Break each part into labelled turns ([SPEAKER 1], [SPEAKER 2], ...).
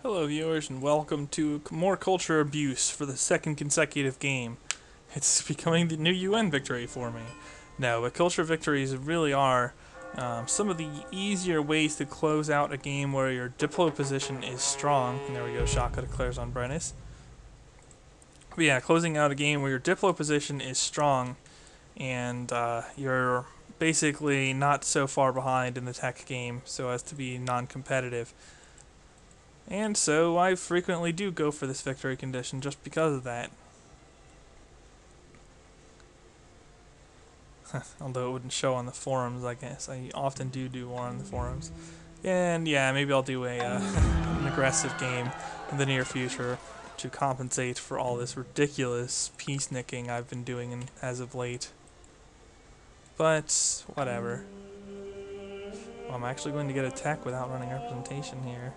[SPEAKER 1] Hello viewers and welcome to more culture abuse for the second consecutive game. It's becoming the new UN victory for me. No, but culture victories really are some of the easier ways to close out a game where your diplo position is strong. And there we go, Shaka declares on Brennus. But yeah, closing out a game where your diplo position is strong and you're basically not so far behind in the tech game so as to be non-competitive. And so I frequently do go for this victory condition just because of that. Although it wouldn't show on the forums, I guess. I often do more on the forums. And yeah, maybe I'll do an aggressive game in the near future to compensate for all this ridiculous peacenicking I've been doing as of late. But, whatever. Well, I'm actually going to get a tech without running representation here.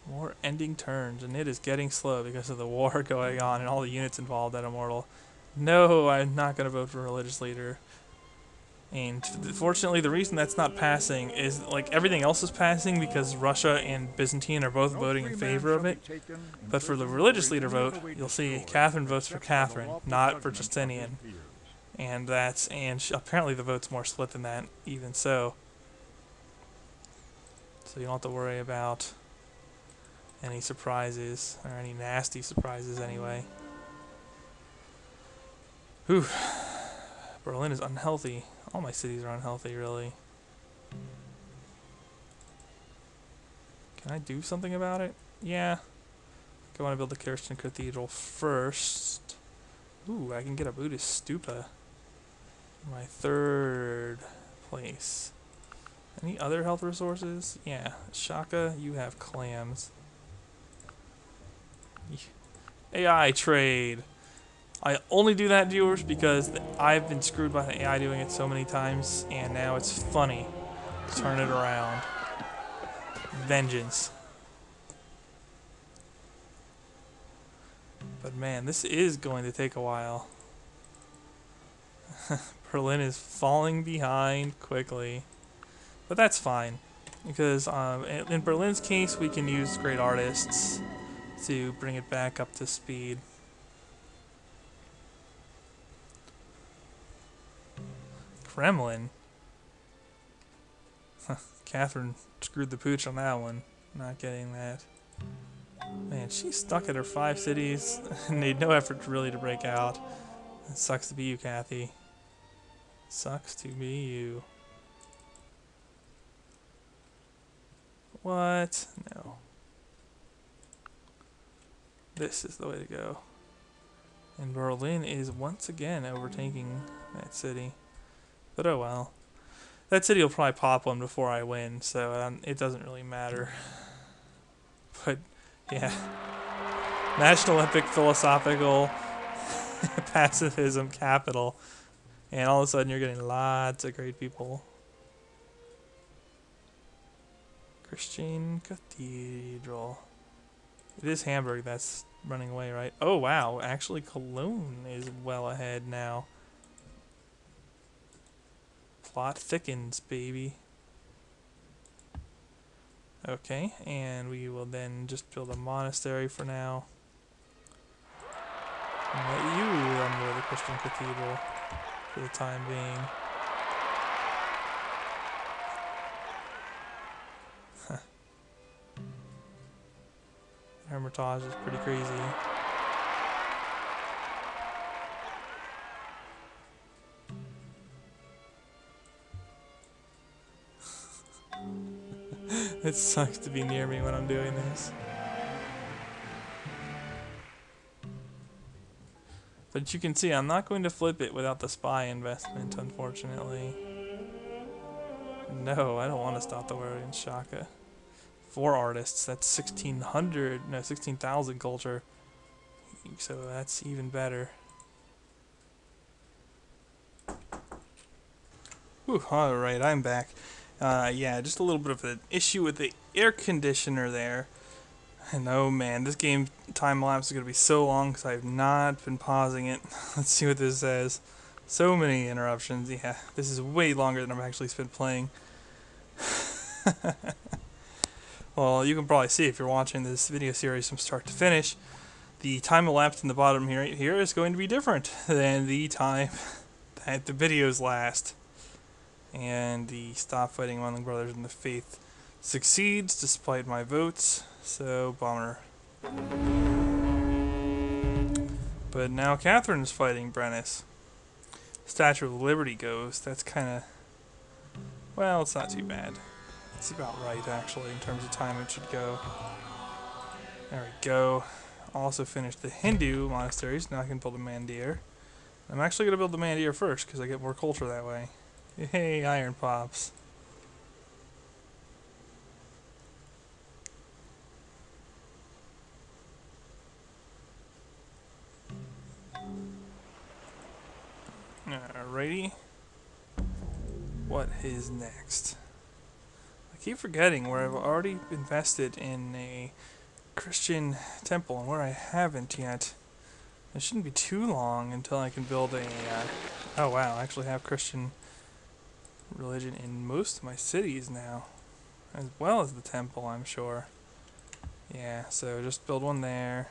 [SPEAKER 1] More ending turns, and it is getting slow because of the war going on and all the units involved at Immortal. No, I'm not going to vote for a religious leader. And fortunately, the reason that's not passing is, like, everything else is passing because Russia and Byzantine are both voting in favor of it. But for the religious leader vote, you'll see Catherine votes for Catherine, not for Justinian. And apparently the vote's more split than that, even so. So you don't have to worry about any surprises, or any nasty surprises anyway. Whew. Berlin is unhealthy. All my cities are unhealthy, really. Can I do something about it? Yeah. I want to build the Kirsten Cathedral first. Ooh, I can get a Buddhist stupa. My third place. Any other health resources? Yeah. Shaka, you have clams. AI trade. I only do that, viewers, because I've been screwed by the AI doing it so many times, and now it's funny to turn it around. Vengeance. But man, this is going to take a while. Berlin is falling behind quickly. But that's fine, because in Berlin's case, we can use great artists to bring it back up to speed. Kremlin? Catherine screwed the pooch on that one. Not getting that. Man, she's stuck at her 5 cities and made no effort really to break out. It sucks to be you, Kathy. Sucks to be you. What? No. This is the way to go. And Berlin is once again overtaking that city. But oh well. That city will probably pop one before I win, so it doesn't really matter. But, yeah. National Epic Philosophical Pacifism Capital. And all of a sudden you're getting lots of great people. Christian Cathedral. It is Hamburg that's running away, right? Oh, wow. Actually, Cologne is well ahead now. Plot thickens, baby. Okay, and we will then just build a monastery for now. And let you run the Christian Cathedral for the time being. Hermitage is pretty crazy. It sucks to be near me when I'm doing this. But you can see I'm not going to flip it without the spy investment, unfortunately. No, I don't want to stop the war against Shaka. 4 artists, that's 16,000 culture. So that's even better. Whew, alright, I'm back. Yeah, just a little bit of an issue with the air conditioner there. And oh man, this game time lapse is going to be so long because I have not been pausing it. Let's see what this says. So many interruptions. Yeah, this is way longer than I've actually spent playing. Well, you can probably see if you're watching this video series from start to finish, the time elapsed in the bottom here is going to be different than the time that the videos last. And the Stop Fighting Among Brothers in the Faith succeeds despite my votes, so bummer. But now Catherine is fighting Brennus. Statue of Liberty goes. That's kind of... well, it's not too bad. It's about right, actually, in terms of time it should go. There we go. Also finished the Hindu monasteries. Now I can build a Mandir. I'm actually going to build the Mandir first, because I get more culture that way. Hey, iron pops. Alrighty. What is next? I keep forgetting where I've already invested in a Christian temple and where I haven't yet. It shouldn't be too long until I can build a... oh wow, I actually have Christian religion in most of my cities now. As well as the temple, I'm sure. Yeah, so just build one there.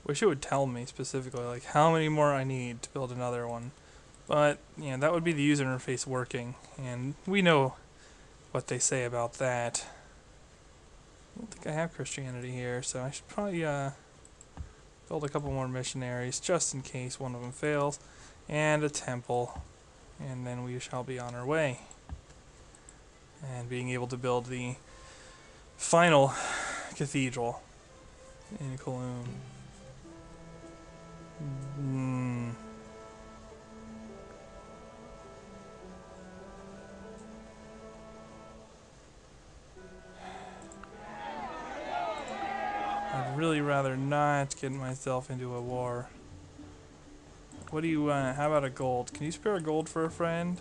[SPEAKER 1] Wish it would tell me specifically, like, how many more I need to build another one. But, yeah, that would be the user interface working, and we know what they say about that. I don't think I have Christianity here, so I should probably build a couple more missionaries, just in case one of them fails, and a temple, and then we shall be on our way. And being able to build the final cathedral in Cologne. I'd really rather not get myself into a war. What do you want? How about a gold? Can you spare a gold for a friend?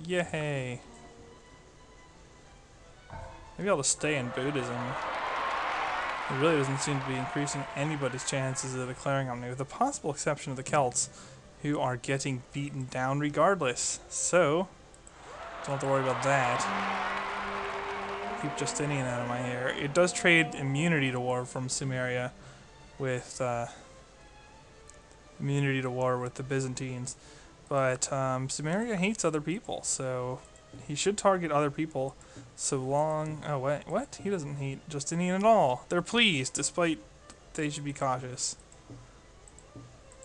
[SPEAKER 1] Yay! Maybe I'll just stay in Buddhism. It really doesn't seem to be increasing anybody's chances of declaring on me, with the possible exception of the Celts, who are getting beaten down regardless. So, don't have to worry about that. Keep Justinian out of my hair. It does trade immunity to war from Sumeria with immunity to war with the Byzantines, but Sumeria hates other people, so he should target other people so long... oh wait, what? He doesn't hate Justinian at all. They're pleased, despite they should be cautious.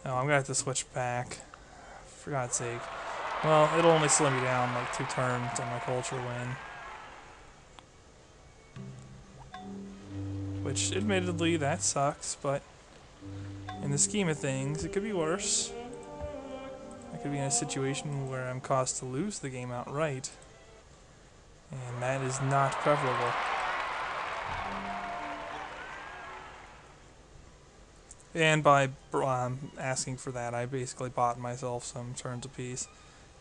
[SPEAKER 1] Oh, I'm gonna have to switch back. For God's sake. Well, it'll only slow me down like 2 turns on my culture win. Which, admittedly, that sucks, but in the scheme of things, it could be worse. I could be in a situation where I'm caused to lose the game outright. And that is not preferable. And by asking for that, I basically bought myself some turns apiece.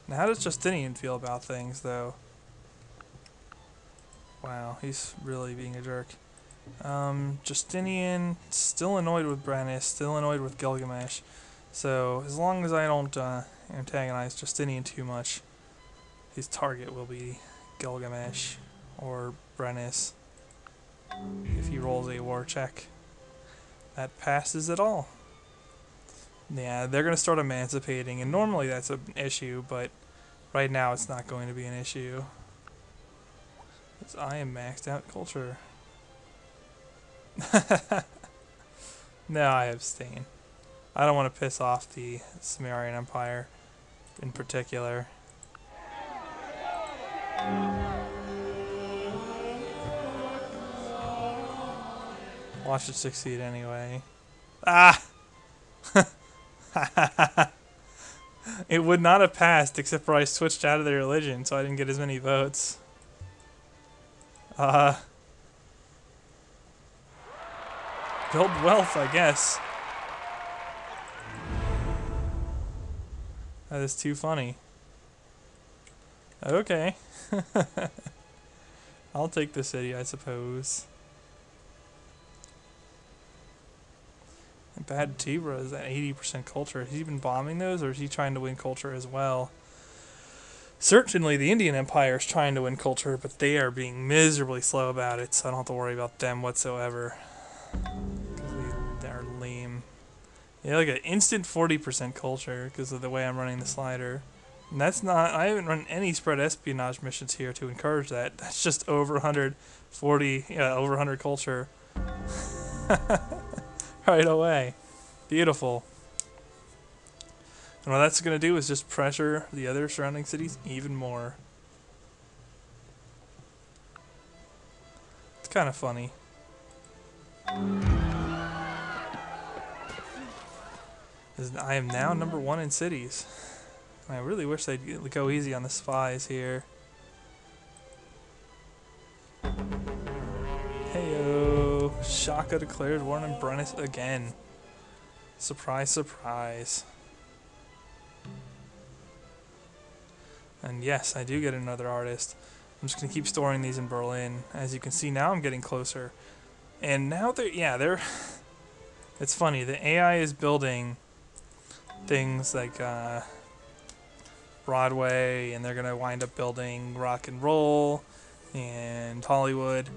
[SPEAKER 1] Now, how does Justinian feel about things, though? Wow, he's really being a jerk. Justinian, still annoyed with Brennus, still annoyed with Gilgamesh. So, as long as I don't antagonize Justinian too much, his target will be Gilgamesh or Brennus if he rolls a war check. That passes it all. Yeah, they're going to start emancipating, and normally that's an issue, but right now it's not going to be an issue. Because I am maxed out culture. No, I abstain. I don't want to piss off the Sumerian Empire in particular. Watch it succeed anyway. Ah! It would not have passed except for I switched out of the religion, so I didn't get as many votes. Build wealth, I guess. That is too funny. Okay. I'll take the city, I suppose. Bad Tibra is at 80% culture. Has he been bombing those, or is he trying to win culture as well? Certainly the Indian Empire is trying to win culture, but they are being miserably slow about it, so I don't have to worry about them whatsoever. Because they're lame. Yeah, like an instant 40% culture because of the way I'm running the slider. And that's not, I haven't run any spread espionage missions here to encourage that. That's just over 140, yeah, over 100 culture. Right away. Beautiful. And what that's going to do is just pressure the other surrounding cities even more. It's kind of funny. I am now #1 in cities. I really wish they'd go easy on the spies here. Heyo! Shaka declared war on Brennus again. Surprise, surprise. And yes, I do get another artist. I'm just going to keep storing these in Berlin. As you can see, now I'm getting closer. And now they're... It's funny, the AI is building things like Broadway, and they're going to wind up building rock and roll and Hollywood.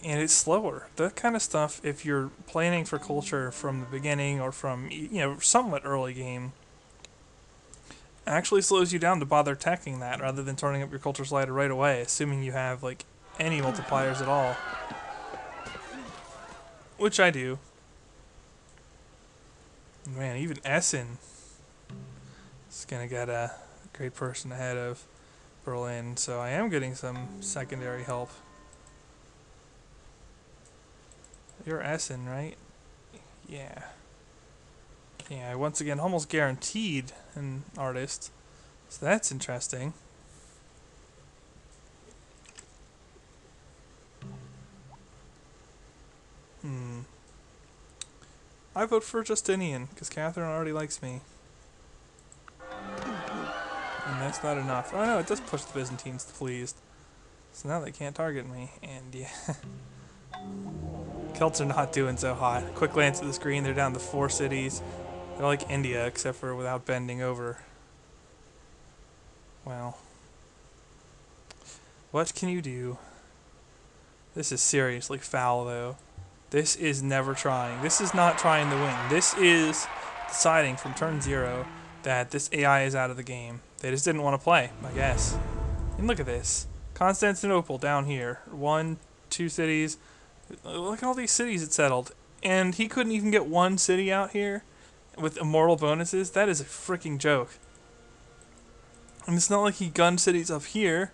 [SPEAKER 1] And it's slower. That kind of stuff, if you're planning for culture from the beginning or from, somewhat early game, actually slows you down to bother teching that rather than turning up your culture slider right away, assuming you have like any multipliers at all. Which I do. Man, even Essen is gonna get a great person ahead of Berlin, so I am getting some secondary help. You're Essen, right? Yeah. Yeah, once again, almost guaranteed an artist. So that's interesting. I vote for Justinian, because Catherine already likes me. And that's not enough. Oh no, it does push the Byzantines to pleased. So now they can't target me, and yeah. Celts are not doing so hot. Quick glance at the screen, they're down to 4 cities. They're like India, except for without bending over. Well. What can you do? This is seriously foul, though. This is never trying. This is not trying to win. This is deciding from turn 0 that this AI is out of the game. They just didn't want to play, I guess. And look at this. Constantinople down here. 1, 2 cities. Look at all these cities it settled. And he couldn't even get 1 city out here with immortal bonuses. That is a freaking joke. And it's not like he gunned cities up here.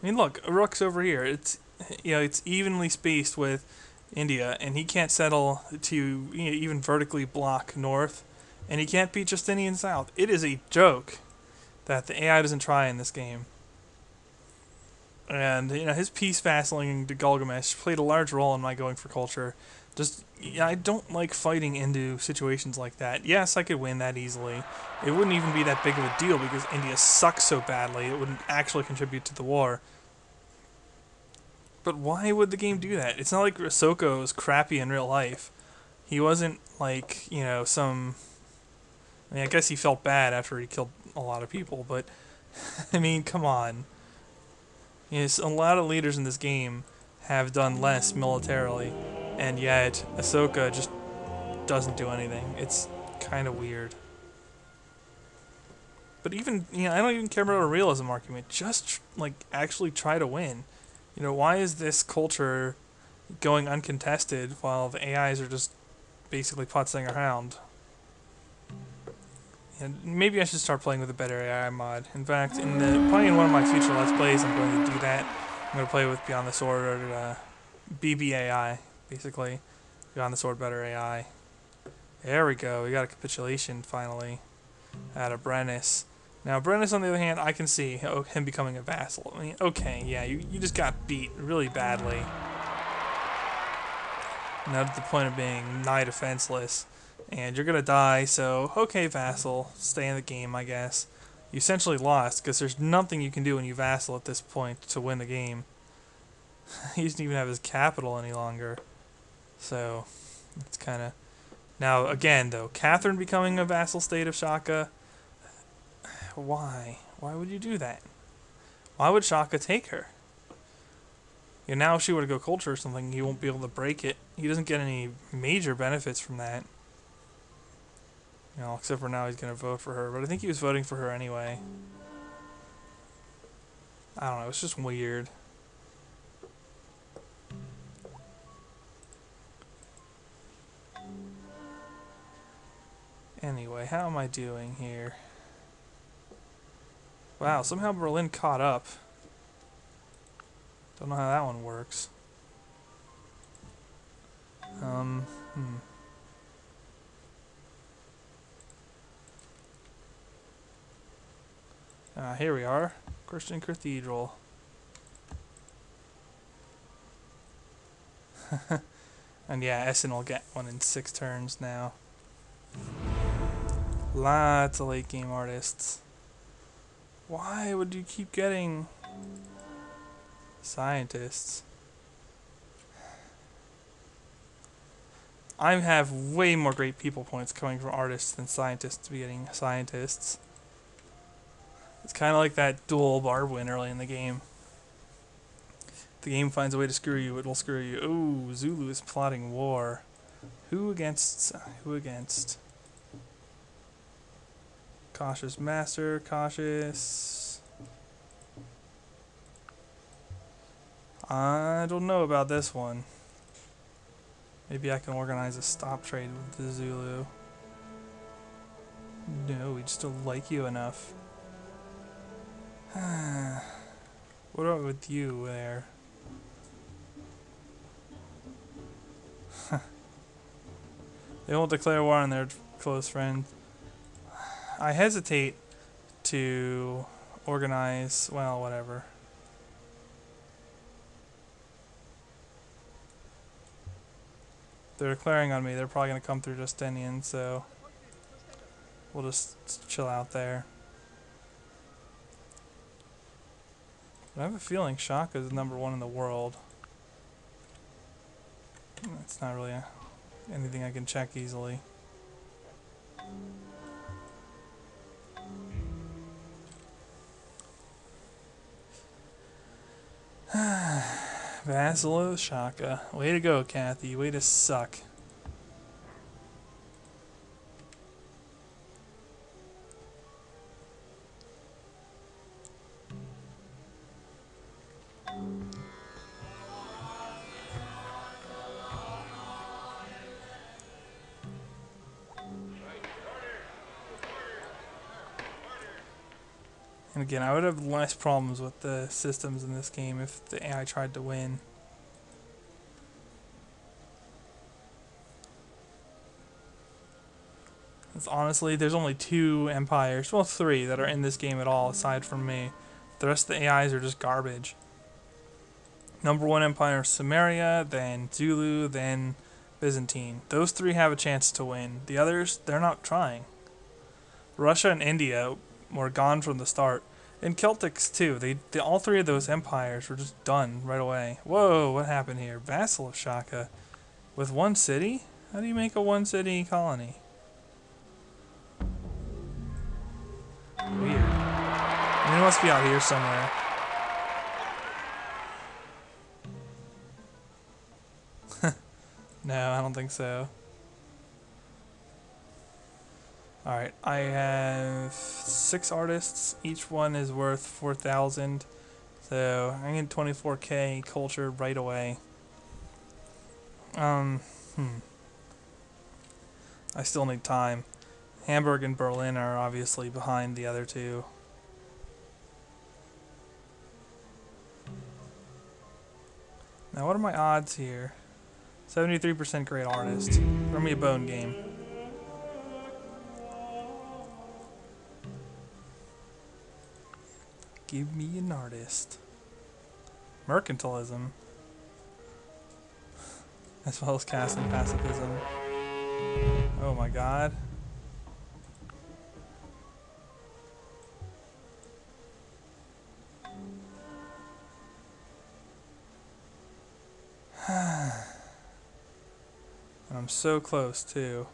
[SPEAKER 1] I mean, look, Uruk's over here. It's it's evenly spaced with India, and he can't settle to even vertically block north, and he can't beat Justinian south. It is a joke that the AI doesn't try in this game. And his peace vassalaling to Gilgamesh played a large role in my going for culture. I don't like fighting into situations like that. Yes, I could win that easily. It wouldn't even be that big of a deal because India sucks so badly. It wouldn't actually contribute to the war. But why would the game do that? It's not like Ahsoka was crappy in real life. He wasn't like, some... I mean, I guess he felt bad after he killed a lot of people, but... I mean, come on. Yes, a lot of leaders in this game have done less militarily, and yet Ahsoka just doesn't do anything. It's kind of weird. But even, I don't even care about a realism argument. Just, actually try to win. Why is this culture going uncontested while the AIs are just basically putzing around? And maybe I should start playing with a better AI mod. In fact, probably in one of my future Let's Plays, I'm going to do that. I'm going to play with Beyond the Sword, or BBAI, basically. Beyond the Sword Better AI. There we go. We got a capitulation, finally, out of Brennus. Now, Brennus, on the other hand, I can see him becoming a vassal. I mean, okay, yeah, you just got beat really badly. Now to the point of being nigh defenseless. And you're gonna die, so, okay, vassal, stay in the game, I guess. You essentially lost, because there's nothing you can do when you vassal at this point to win the game. He doesn't even have his capital any longer. So, it's kind of Now, again, though, Catherine becoming a vassal state of Shaka, why? Why would you do that? Why would Shaka take her? Now if she were to go culture or something, he won't be able to break it. He doesn't get any major benefits from that. Except for now he's going to vote for her. But I think he was voting for her anyway. I don't know, it's just weird. Anyway, how am I doing here? Wow, somehow Berlin caught up. Don't know how that one works. Here we are. Christian Cathedral. And yeah, Essen will get one in 6 turns now. Lots of late game artists. Why would you keep getting scientists? I have way more great people points coming from artists than scientists getting scientists. It's kind of like that dual barb win early in the game. If the game finds a way to screw you, it will screw you. Ooh, Zulu is plotting war. Who against? Who against? Cautious master, cautious. I don't know about this one. Maybe I can organize a stop trade with the Zulu. No, we just don't like you enough. What about with you there? They won't declare war on their close friend. I hesitate to organize, well, whatever. They're declaring on me, they're probably going to come through Justinian, so we'll just chill out there. But I have a feeling Shaka is #1 in the world. It's not really anything I can check easily. Vassal of Shaka. Way to go, Kathy. Way to suck. And again, I would have less problems with the systems in this game if the AI tried to win. Honestly, there's only 2 empires, well 3, that are in this game at all, aside from me. The rest of the AIs are just garbage. #1 empire is Samaria, then Zulu, then Byzantine. Those 3 have a chance to win. The others, they're not trying. Russia and India were gone from the start. And Celtics too. They all 3 of those empires were just done right away. Whoa, what happened here? Vassal of Shaka. With 1 city? How do you make a 1-city colony? Weird. I mean, it must be out here somewhere. No, I don't think so. Alright, I have 6 artists. Each one is worth 4,000. So, I get 24k culture right away. I still need time. Hamburg and Berlin are obviously behind the other 2. Now, what are my odds here? 73% great artist. Throw me a bone game. Give me an artist. Mercantilism. As well as caste and pacifism. Oh my god. And I'm so close too.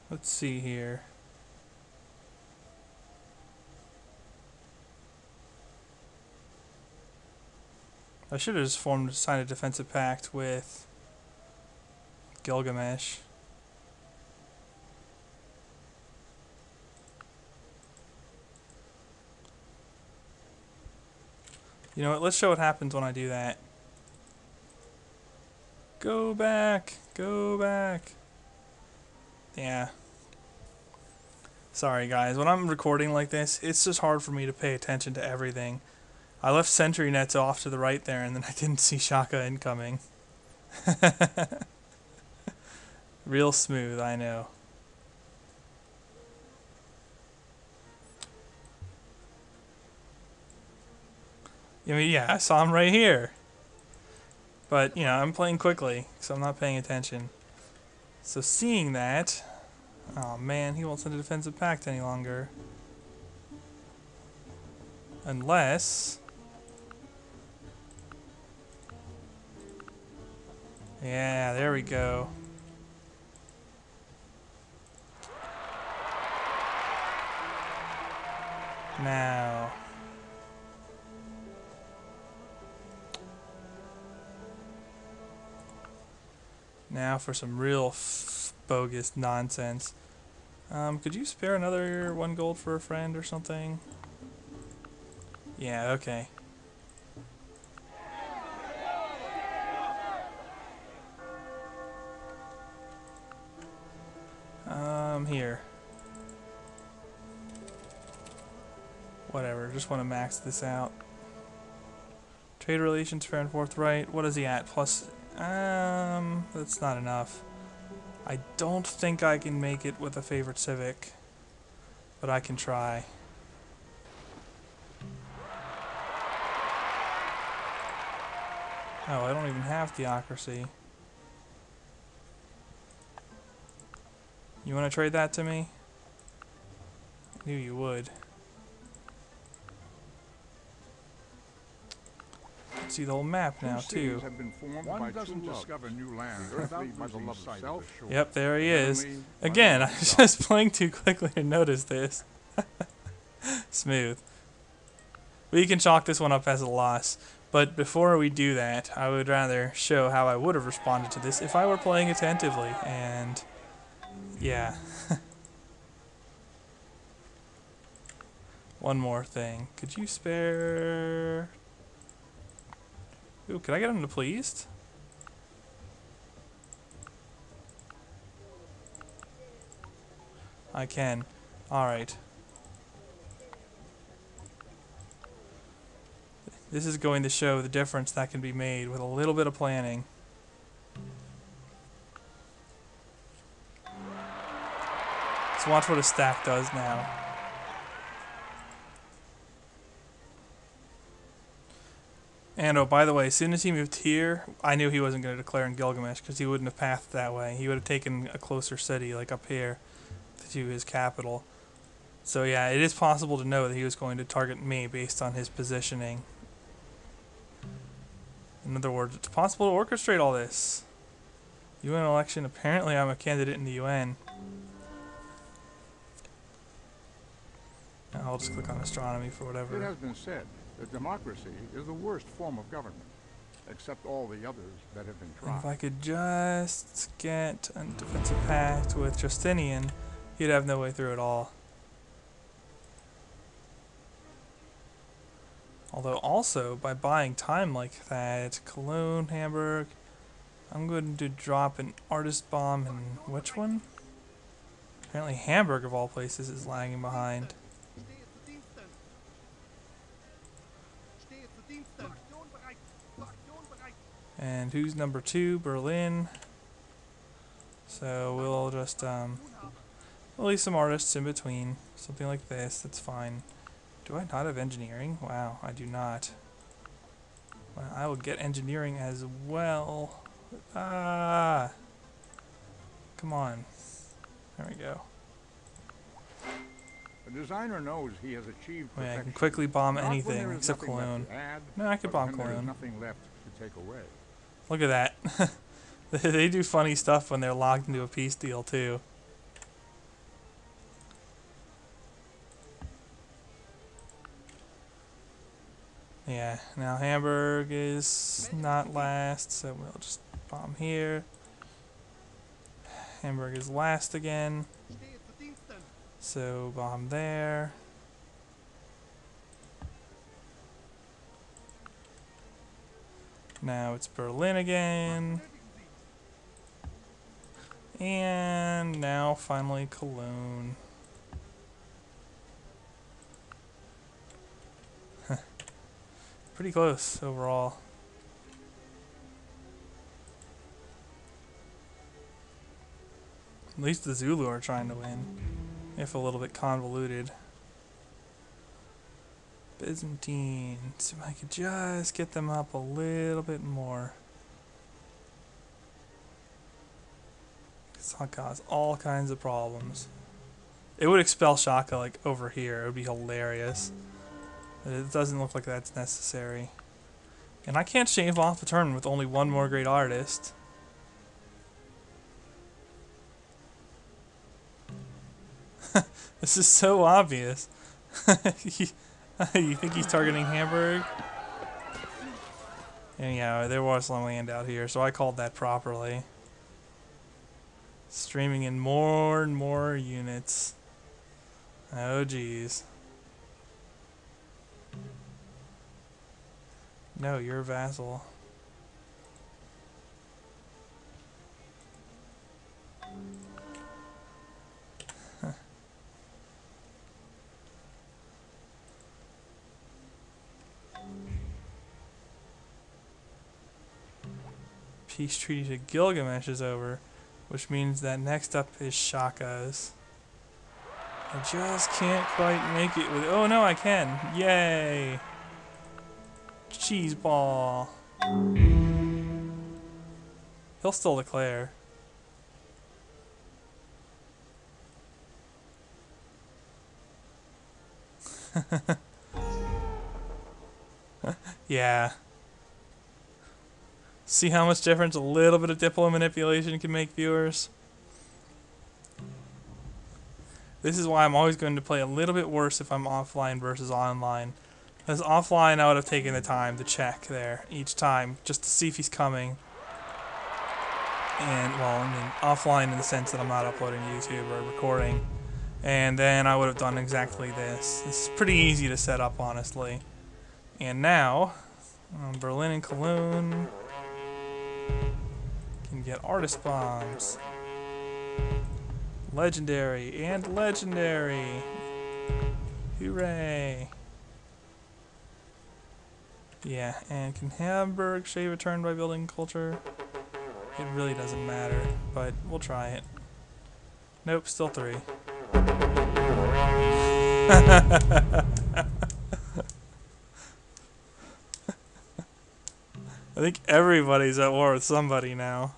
[SPEAKER 1] Let's see here. I should have just signed a defensive pact with Gilgamesh. You know what? Let's show what happens when I do that. Go back! Go back! Yeah. Sorry guys, when I'm recording like this, it's just hard for me to pay attention to everything. I left sentry nets off to the right there, and then I didn't see Shaka incoming. Real smooth, I know. I mean, yeah, I saw him right here. But, you know, I'm playing quickly, so I'm not paying attention. So seeing that... Oh man, he won't send a defensive pact any longer. Unless... Yeah, there we go. Now... Now for some real bogus nonsense. Could you spare another 1 gold for a friend or something? Yeah, okay. Here. Whatever, just want to max this out. Trade relations, fair and forthright. What is he at? Plus, that's not enough. I don't think I can make it with a favorite civic, but I can try. Oh, I don't even have theocracy. You want to trade that to me? I knew you would. See the whole map now too.
[SPEAKER 2] One doesn't discover new land without by the love of self.
[SPEAKER 1] Yep, there he is. Again, I was just playing too quickly to notice this. Smooth. We can chalk this one up as a loss. But before we do that, I would rather show how I would have responded to this if I were playing attentively. And yeah. One more thing. Could you spare... Ooh, could I get him to pleased? I can. Alright. This is going to show the difference that can be made with a little bit of planning. So watch what a stack does now. And oh, by the way, as soon as he moved here, I knew he wasn't going to declare in Gilgamesh because he wouldn't have pathed that way. He would have taken a closer city, like up here, to his capital. So yeah, it is possible to know that he was going to target me based on his positioning. In other words, it's possible to orchestrate all this. UN election, apparently I'm a candidate in the UN. I'll just click on astronomy for whatever.
[SPEAKER 2] It has been said that democracy is the worst form of government, except all the others that have been tried.
[SPEAKER 1] If I could just get a defensive pact with Justinian, he'd have no way through at all. Although also, by buying time like that, Cologne, Hamburg, I'm going to drop an artist bomb in which one? Apparently Hamburg, of all places, is lagging behind. And who's number 2? Berlin. So we'll just release some artists in between. Something like this, that's fine. Do I not have engineering? Wow, I do not. Well, I will get engineering as well. Ah! Come on. There we go.
[SPEAKER 2] A designer knows he has achieved perfection.
[SPEAKER 1] Wait, I can quickly bomb
[SPEAKER 2] Not when
[SPEAKER 1] anything
[SPEAKER 2] there is
[SPEAKER 1] except
[SPEAKER 2] nothing left
[SPEAKER 1] Cologne.
[SPEAKER 2] to add,
[SPEAKER 1] No, I could
[SPEAKER 2] but
[SPEAKER 1] bomb
[SPEAKER 2] when there is
[SPEAKER 1] Cologne.
[SPEAKER 2] nothing left to take away.
[SPEAKER 1] Look at that. They do funny stuff when they're locked into a peace deal too. Yeah, now Hamburg is not last, so we'll just bomb here. Hamburg is last again, so bomb there. Now it's Berlin again. And now finally Cologne. Pretty close overall. At least the Zulu are trying to win, if a little bit convoluted. Byzantines, if I could just get them up a little bit more. This will cause all kinds of problems. It would expel Shaka like over here. It would be hilarious. But it doesn't look like that's necessary. And I can't shave off the turn with only one more great artist. This is so obvious. You think he's targeting Hamburg? And yeah, there was some land out here, so I called that properly. Streaming in more and more units. Oh geez. No, you're a vassal. Peace treaty to Gilgamesh is over, which means that next up is Shaka's. I just can't quite make it with. Oh no, I can! Yay! Cheese ball. He'll still declare. Yeah. See how much difference a little bit of diplo manipulation can make, viewers? This is why I'm always going to play a little bit worse if I'm offline versus online. Because offline I would have taken the time to check there each time, just to see if he's coming. And, well, I mean, offline in the sense that I'm not uploading to YouTube or recording. And then I would have done exactly this. This is pretty easy to set up, honestly. And now, Berlin and Cologne can get artist bombs. Legendary and legendary. Hooray. Yeah, and can Hamburg shave a turn by building culture? It really doesn't matter, but we'll try it. Nope, still 3. I think everybody's at war with somebody now.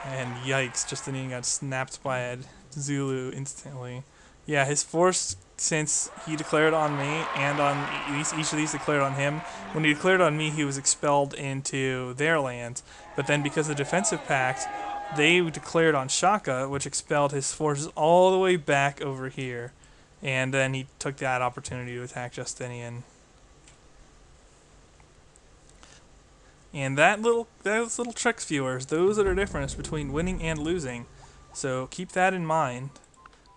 [SPEAKER 1] And yikes, Justinian got snapped by a Zulu instantly. Yeah, his force, since he declared on me, and on each of these declared on him, when he declared on me, he was expelled into their lands. But then because of the defensive pact, they declared on Shaka, which expelled his forces all the way back over here. And then he took that opportunity to attack Justinian. And those little tricks, viewers, those are the difference between winning and losing. So keep that in mind.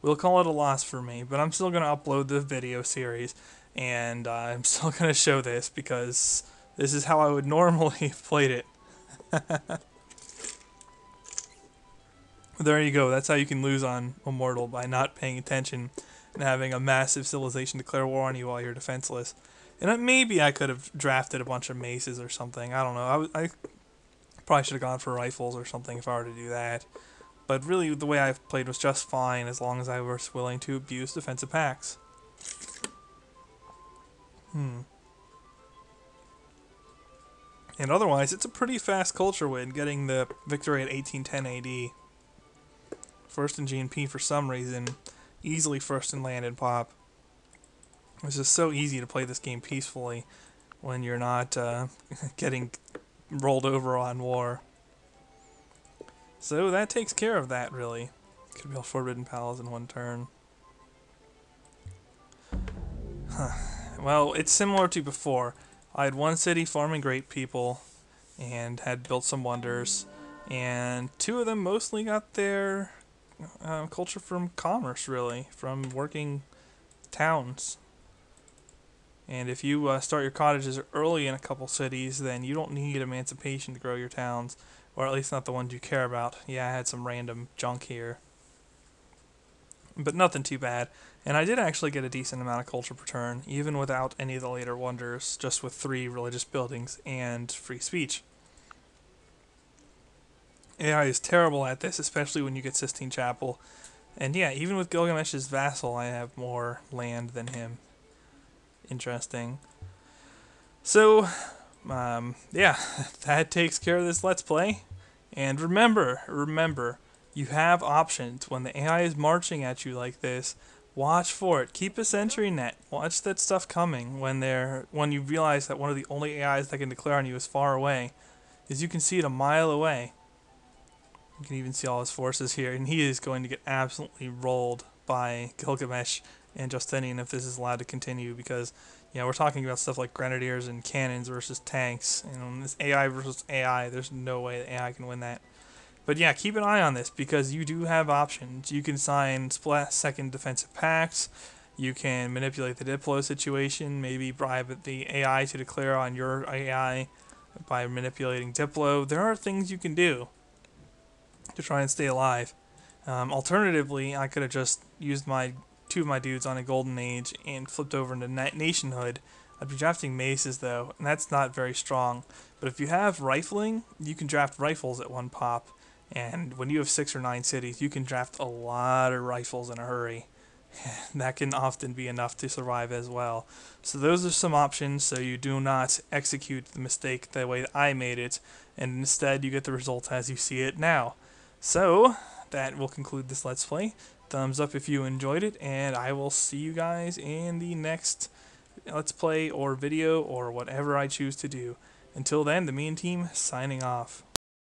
[SPEAKER 1] We'll call it a loss for me, but I'm still going to upload the video series, and I'm still going to show this because this is how I would normally have played it. There you go. That's how you can lose on Immortal, by not paying attention and having a massive civilization declare war on you while you're defenseless. And maybe I could have drafted a bunch of maces or something. I don't know. I probably should have gone for rifles or something if I were to do that. But really, the way I've played was just fine as long as I was willing to abuse defensive packs. And otherwise, it's a pretty fast culture win, getting the victory at 1810 AD. First in GNP for some reason. Easily first in land and pop. It's just so easy to play this game peacefully when you're not getting rolled over on war. So that takes care of that, really. Could build Forbidden Palace in one turn. Well, it's similar to before. I had one city farming great people and had built some wonders, and two of them mostly got their culture from commerce, really, from working towns. And if you start your cottages early in a couple cities, then you don't need emancipation to grow your towns, or at least not the ones you care about. Yeah, I had some random junk here, but nothing too bad. And I did actually get a decent amount of culture per turn, even without any of the later wonders, just with 3 religious buildings and free speech. AI is terrible at this, especially when you get Sistine Chapel. And yeah, even with Gilgamesh's vassal, I have more land than him. Interesting. So, yeah, that takes care of this Let's Play. And remember, you have options. When the AI is marching at you like this, watch for it. Keep a sentry net. Watch that stuff coming when you realize that one of the only AIs that can declare on you is far away, is you can see it a mile away. You can even see all his forces here, and he is going to get absolutely rolled by Gilgamesh and Justinian if this is allowed to continue, because we're talking about stuff like grenadiers and cannons versus tanks, and this AI versus AI, there's no way the AI can win that. But yeah, keep an eye on this, because you do have options. You can sign second defensive pacts, you can manipulate the Diplo situation, maybe bribe the AI to declare on your AI by manipulating Diplo. There are things you can do to try and stay alive. Alternatively, I could have just used two of my dudes on a Golden Age and flipped over into nationhood. I'd be drafting maces though, and that's not very strong. But if you have rifling, you can draft rifles at 1 pop. And when you have 6 or 9 cities, you can draft a lot of rifles in a hurry. That can often be enough to survive as well. So those are some options, so you do not execute the mistake the way that I made it, and instead you get the result as you see it now. So, that will conclude this Let's Play. Thumbs up if you enjoyed it, and I will see you guys in the next Let's Play or video or whatever I choose to do. Until then, the Mean Team signing off.